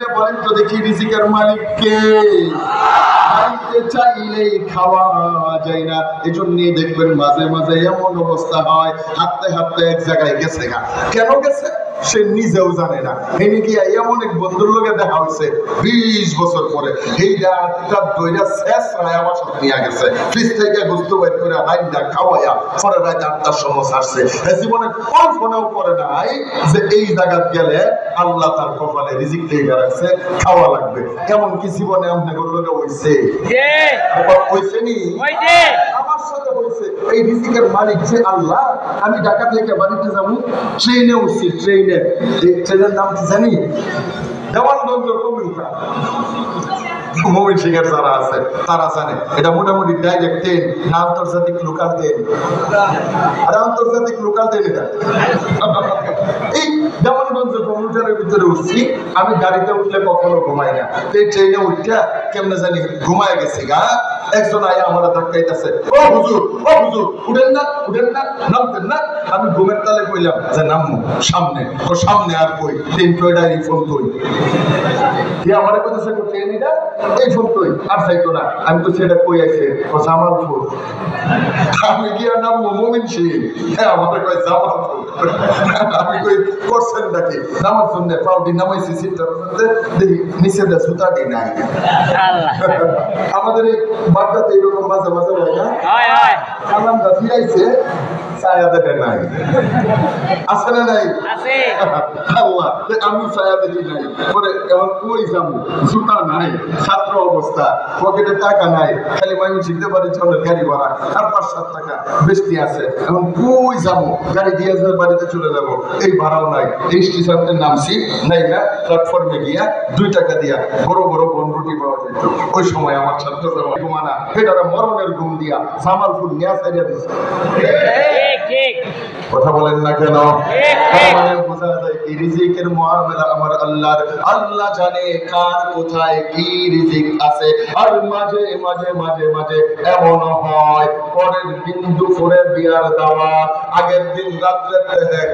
বলেন তো দেখি রিজিকের মালিক কে? খাইতে চাইলেই খাওয়া যায় না। এজন্য দেখবেন মাঝে মাঝে এমন অবস্থা হয়, হাঁটতে হাঁটতে এক জায়গায় গেছে গা, কেন গেছে সে নিজেও জানে না। এনে গিয়া এমন এক বন্ধুর লোকে দেখা হয়েছে 20 বছর পরে, এই রাতটা দইরা শেষ রায় আমার সাথে নিয়ে গেছে, ফ্রিজ থেকে গুস্তু বের করে রাইন্দা খাওয়াইয়া পরে রাত 8টার সময় ছাড়ছে। জীবনে কল্পনাও করে নাই যে এই জায়গা গেলে আল্লাহ তার কপালে রিজিক লেগে রাখছে, খাওয়া লাগবে। এমন কি জীবনে আপনাদের লোকে হইছে? হইছে নি? আমার সাথে হইছে। এই রিজিকের মালিক যে আল্লাহ। আমি ঢাকা থেকে বাড়িতে যাবো, ট্রেনে উঠছি, ট্রেনের নাম কি জানি? দেওয়ানগঞ্জ কমিউটার। মমিন সিংহের যারা আছে তারা জানে এটা মোটামুটি ডাইরেক্ট ট্রেন না আন্তর্জাতিক লোকাল ট্রেন। আর আন্তর্জাতিক লোকাল ট্রেন এটা। এই দেওয়ানগঞ্জ কমিউটারের ভিতরে উঠছি। আমি গাড়িতে উঠলে কখনো ঘুমাই না, এই ট্রেনে উঠা কেমনে জানি ঘুমায় গেছি গা। একজন আয়া আমার ধাক্কাইতেছে, ও হুজুর উঠেন না নামতেন না। আমি ঘুমের তালে কইলাম যে নামবো সামনে। ও সামনে আর কই ট্রেন টয়ডারি ফোন কই আমার কইতেছে ট্রেন এটা এই ফোন কই আর যাইতো না। আমি তো সেটা কই আছে ও জামালপুর। আমি গিয়া নামবো মমিন সিং, হ্যাঁ আমাদের কই জামালপুর। আমি কই করছেন নাকি নামার জন্য পাউডি নামাইছি সিটটার মধ্যে, দেখি নিচে দে জুতাটি নাই। আমাদের এই বাড়িটাতে এরকম মাঝে মাঝে হয় না? কালামটা ফিরাইছে, ছায়া দেখে নাই। আছে না নাই? আল্লাহ, আমি ছায়া দেখি নাই। পরে এখন কই যাবো, জুতা নাই, ছাত্র অবস্থা, পকেটে টাকা নাই, খালি মানুষ শিখতে পারি চলে গাড়ি ভাড়া আর 5-7 টাকা বেশি আছে। এখন কই যাবো, গাড়ি দিয়ে বাড়িতে চলে যাবো, এই ভাড়াও নাই। এই স্টেশনে নামছি নাই না, প্ল্যাটফর্মে গিয়া 2 টাকা দিয়া বড় বড় বনরুটি পাওয়া যেত। ওই সময় আমার ছাত্র ঘুমানা এটা মরণের ঘুম দিয়া জামালপুর নিয়ে সারিয়া দিচ্ছে। কথা বলেন না কেন? বোঝা যায় কি রিজিকের মুআমালা আমার আল্লাহর। আল্লাহ জানে কার কোথায় কি রিজিক আছে। আর মাঝে মাঝে মাঝে মাঝে এমন হয় পরের দিন দুপুরে বিয়ার দাওয়াত, আগের দিন রাত্রে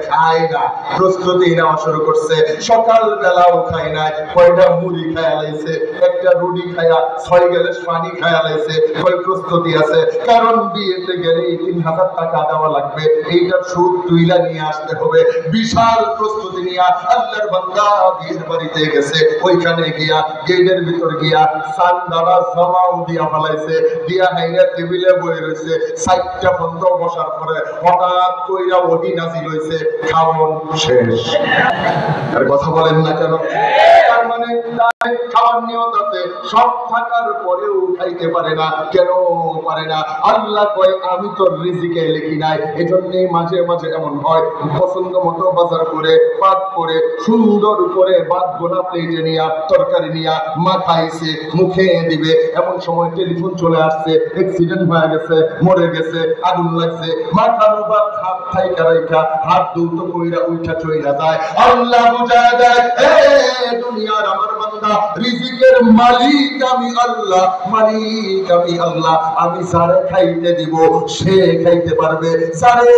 খায় না, প্রস্তুতি নেওয়া শুরু করছে। সকাল বেলাও খায় না, কয়টা মুড়ি খায়া লাইছে, একটা রুটি খায়া 6 গ্লাস পানি খায়া লাইছে, কয় প্রস্তুতি আছে। কারণ বিয়েতে গেলে 3000 টাকা দেওয়া লাগবে, এইটার সুদ তুইলা নিয়ে আসতে হবে। বিশাল প্রস্তুতি নিয়ে আল্লাহর বান্দা বিয়ের বাড়িতে গেছে। ওইখানে গিয়া গেটের ভিতর গিয়া সান্দারা জমাও দিয়া ফেলাইছে, দিয়া হাইরা টেবিলে বসে রয়েছে। 4টা বন্ধ বসার পরে হঠাৎ কইরা ওহি নাজিল হইছে, খাওন শেষ। আর কথা বলেন না কেন? তার মানে খাওয়ার নিয়ত আছে, সব থাকার পরেও খাইতে পারে না। কেন পারে না? আল্লাহ কয় আমি তোর রিজিকে লিখি নাই। এজন্য মাঝে মাঝে এমন হয় পছন্দ মতো বাজার করে পাক করে সুন্দর করে ভাত গোনা প্লেটে নিয়া তরকারি নিয়া মাখাইছে, মুখে দিবে, এমন সময় টেলিফোন চলে আসছে, অ্যাক্সিডেন্ট হয়ে গেছে, মরে গেছে, আগুন লাগছে, মাথার উপর হাত থাইকা রাইখা হাত দুটো কইরা উঠা চইরা যায়। আল্লাহ বুঝায় দেয়, এ দুনিয়ার আমার বান্দা, রিজিকের মালিক আমি আল্লাহ, মালিক আমি আল্লাহ। আমি যারে খাইতে দিব সে খাইতে পারবে, যারে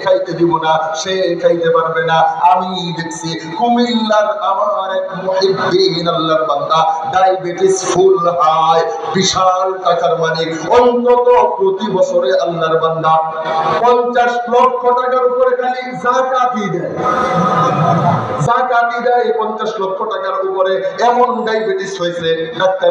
খাইতে দিব না সে খাইতে পারবে না। আমি দেখছি কুমিল্লার আমার এক মুহিদ্দিন আল্লাহর বান্দা, ডায়াবেটিস ফুল হাই, বিশাল টাকার মালিক। অন্তত প্রতি বছরে আল্লাহর বান্দা 50 লক্ষ টাকার উপরে খালি যাকাতই দেয়, যাকাতই দেয় 50 লক্ষ টাকার উপরে। এমন ডায়াবেটিস হয়েছে, ডাক্তার